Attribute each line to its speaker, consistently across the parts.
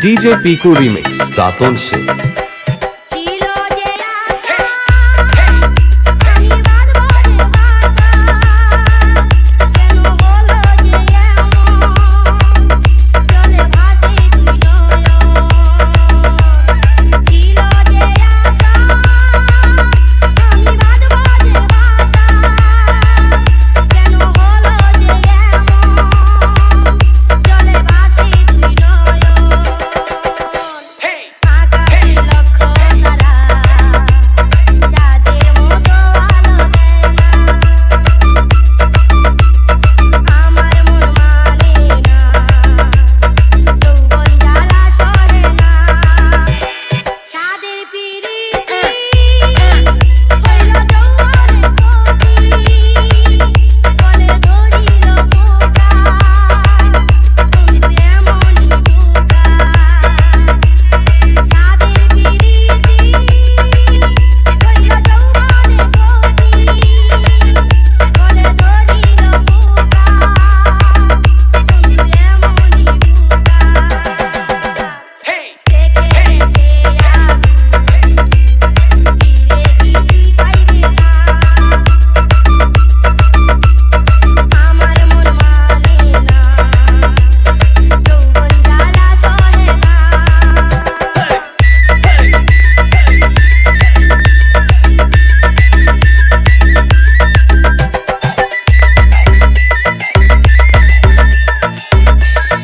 Speaker 1: DJ Piku Remix दातुन से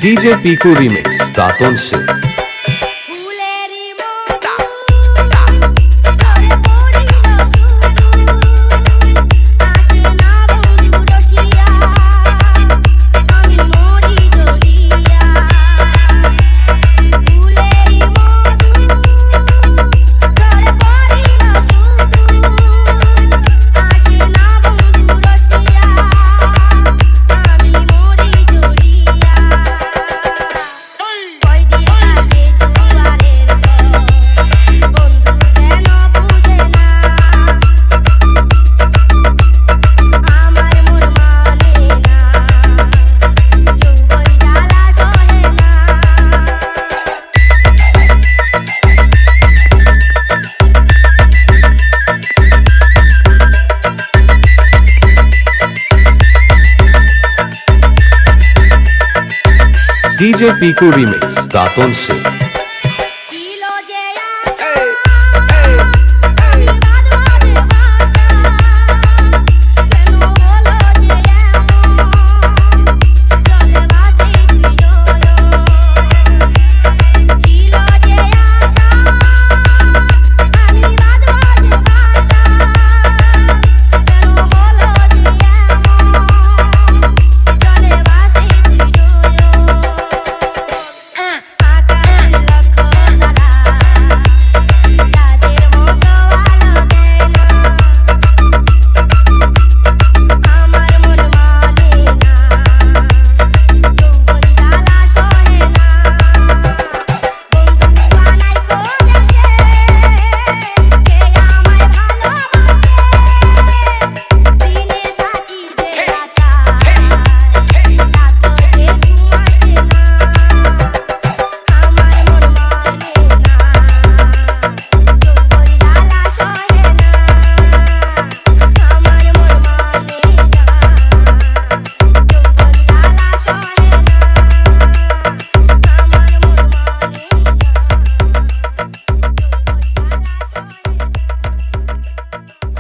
Speaker 1: DJ Piku Remix दातुन से DJ Piku Remix दातुन से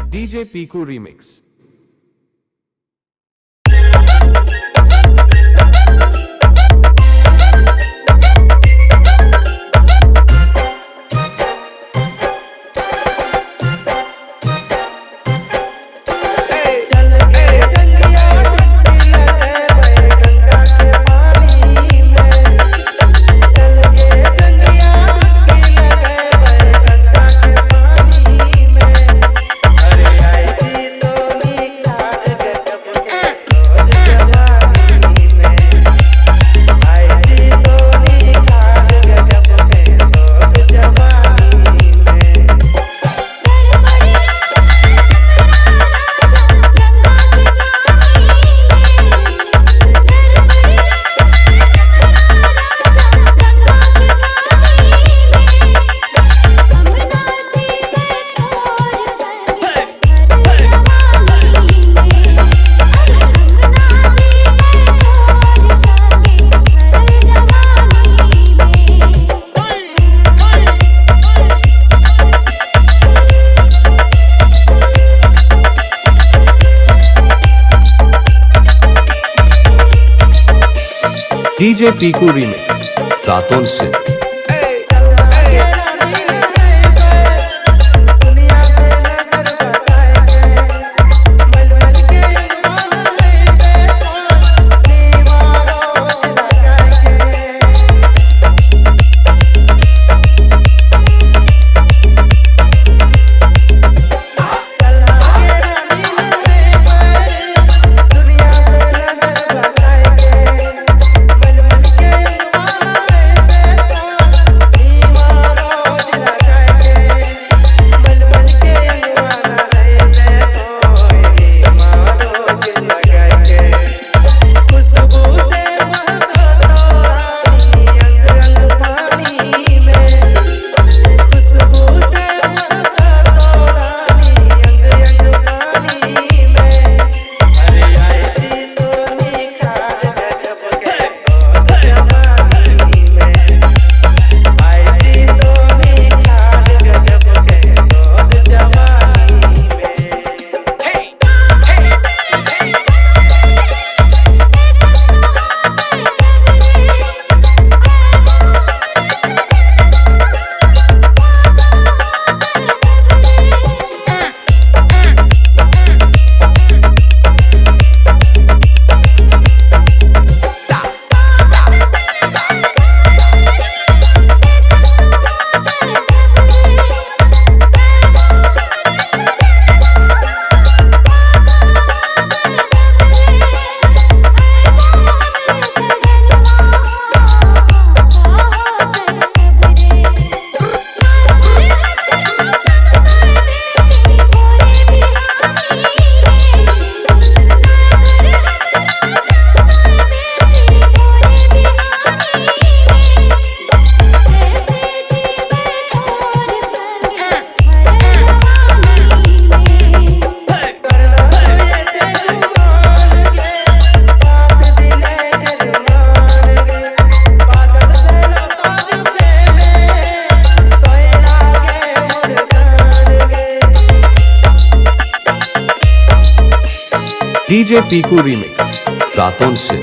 Speaker 1: DJ Piku Remix
Speaker 2: तो
Speaker 1: DJ Piku Remix, Daton Se. DJ Piku Remix, Daton Se.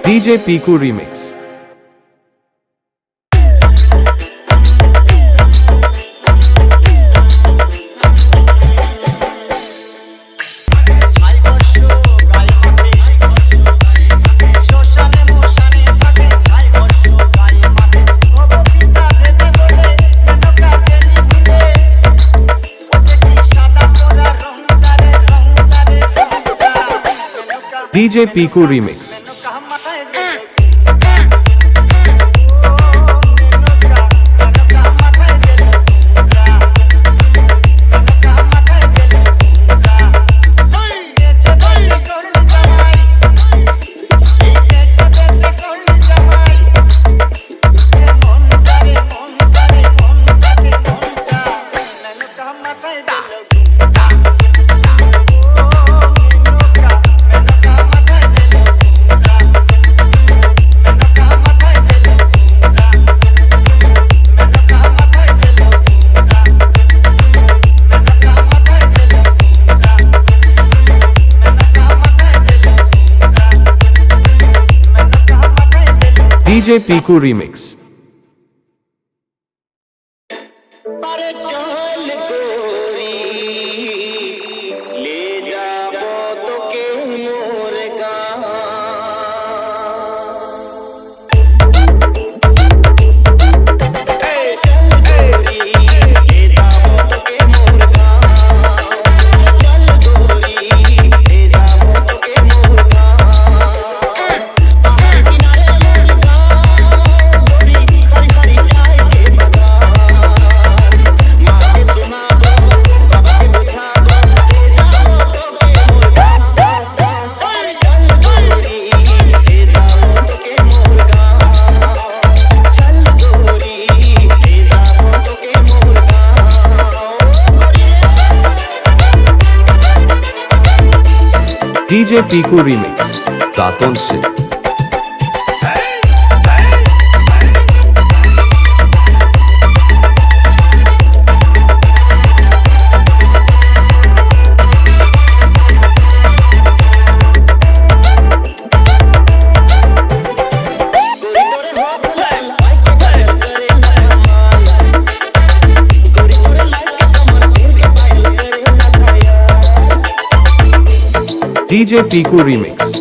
Speaker 1: DJ Piku Remix. DJ Piku Remix.
Speaker 2: Menuka
Speaker 1: DJ Piku Remix. DJ Piku Remix. Raton se. DJ Piku Remix.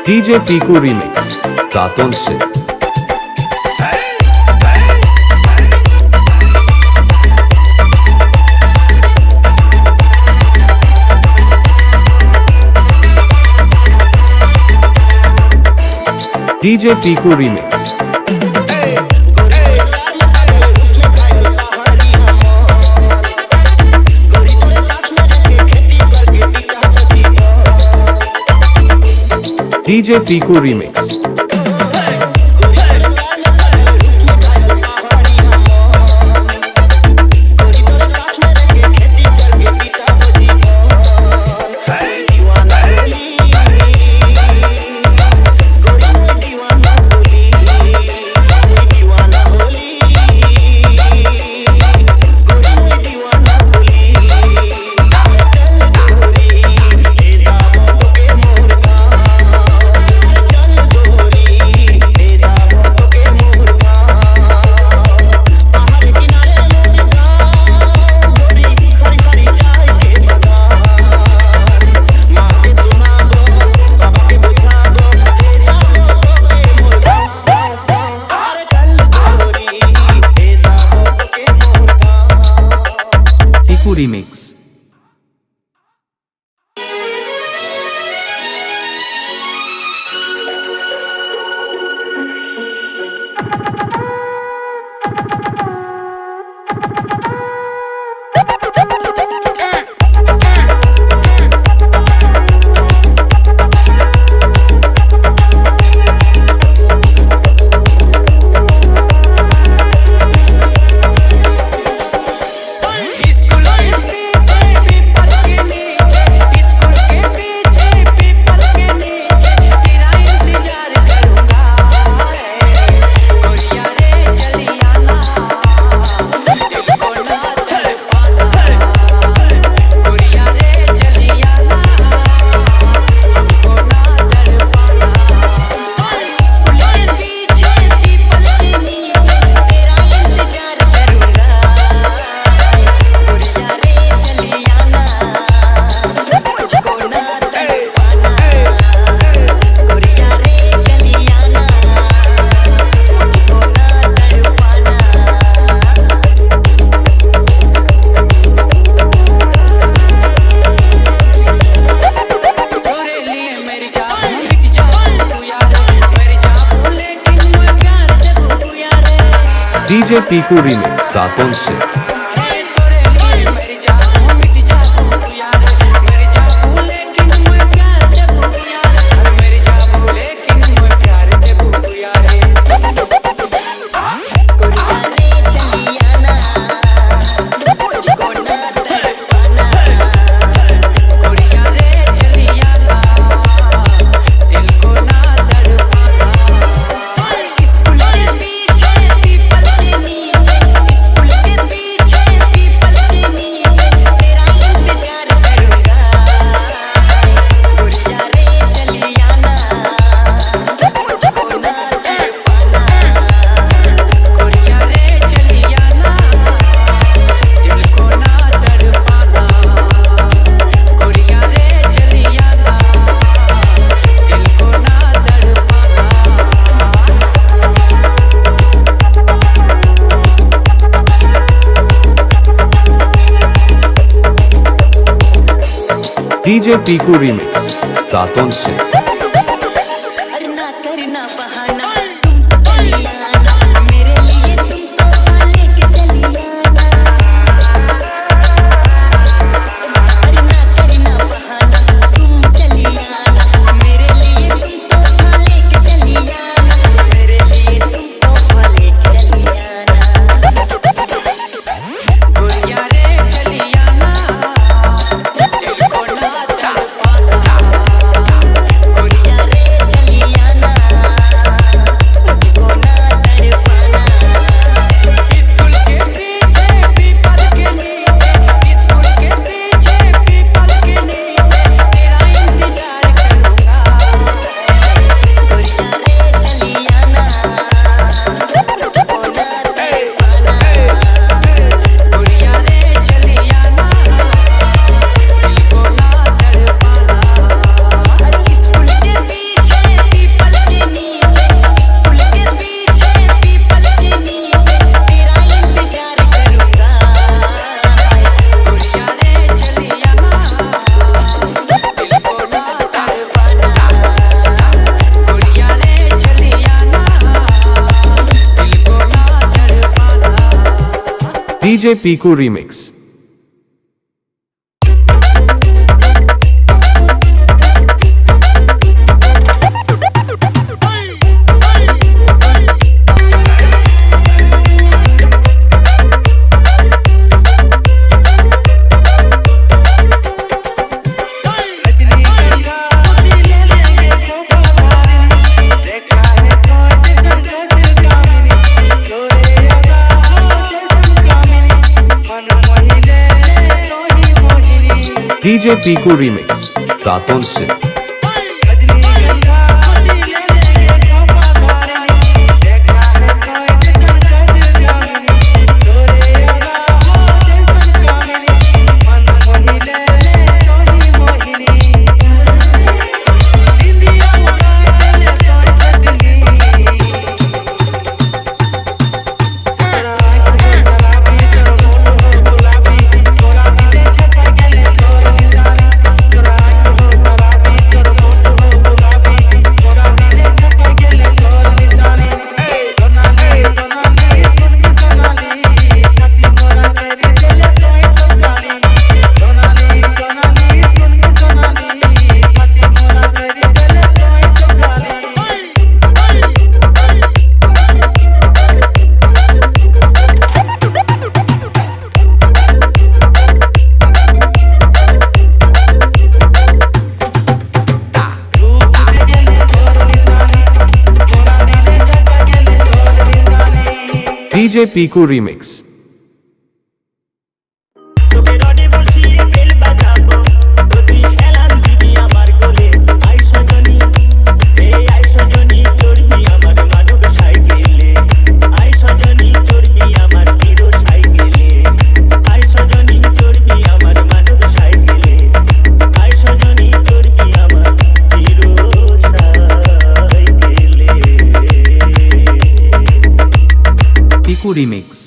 Speaker 1: DJ Piku Remix. Raton se. DJ Piku Remix. DJ Piku Remix. Remix. DJ Piku Remix. Raton se. DJ Piku Remix. Raton se.
Speaker 2: करना करना बहाना तुम चली आना मेरे लिए तुमको लेके चली आना करना करना बहाना तुम चली आना मेरे लिए तुमको लेके चली आना मेरे लिए तुमको लेके चली आना गोरिया रे चली आना दिल को ना तड़पाना गोरिया रे चली आना मुझको ना तड़पाना स्कूल के पीछे पीपल के नीचे स्कूल के पीछे पीपल के नीचे तेरा इंतजार करूंगा गोरिया रे चली आना मुझको ना तड़पाना गोरिया रे चली आना दिल को ना तड़पाना स्कूल के पीछे पीपल के नीचे स्कूल के पीछे पीपल के नीचे तेरा इंतजार करूंगा गोरिया रे चली आना दिल को ना तड़पाना गोरिया रे चली आना दिल को ना तड़पाना
Speaker 1: DJ Piku Remix.
Speaker 2: रजनीगंधा उसी ले लेंगे शोभा वारिनी देखा है कोई संगत कामिनी गोरे अदा जैसन कामिनी मन मोहिले रोही मोहिनी
Speaker 1: DJ Piku Remix. Raton se.
Speaker 2: रजनीगंधा उसी ले लेंगे शोभा वारिनी देखा है कोई संगत कामिनी गोरे अदा जैसन कामिनी मन मोहिले रोही मोहिनी इंदिया उड़ा चले कोई सजनी तेरा गुलाबी तेरा मोटो गुलाबी तोरा दिले छपा गेले तोर निशानी तेरा गुलाबी तेरा मोटो गुलाबी तोरा दिले छपा गेले तोर निशानी सोनाली सोनाली सुन के सोनाली छाती मोरा तेरी दिले कोई तो गाली सोनाली सोनाली सुन के सोनाली छाती मोरा तेरी दिले कोई तो गाली रूप से गेले तोर निशानी तोरा दिले छपा गेले तोर निशानी
Speaker 1: DJ Piku Remix.
Speaker 2: তোকে রডে বসিয়ে বেল বাজাবো যদি এলান দিবি আমার কোলে আই সজনী চড়বি আমার মানব সাইকেলে আই সজনী চড়বি আমার হিরো সাইকেলে আই সজনী চড়বি আমার মানব সাইকেলে আই সজনী চড়বি আমার হিরো সাইকেলে
Speaker 1: Piku Remix.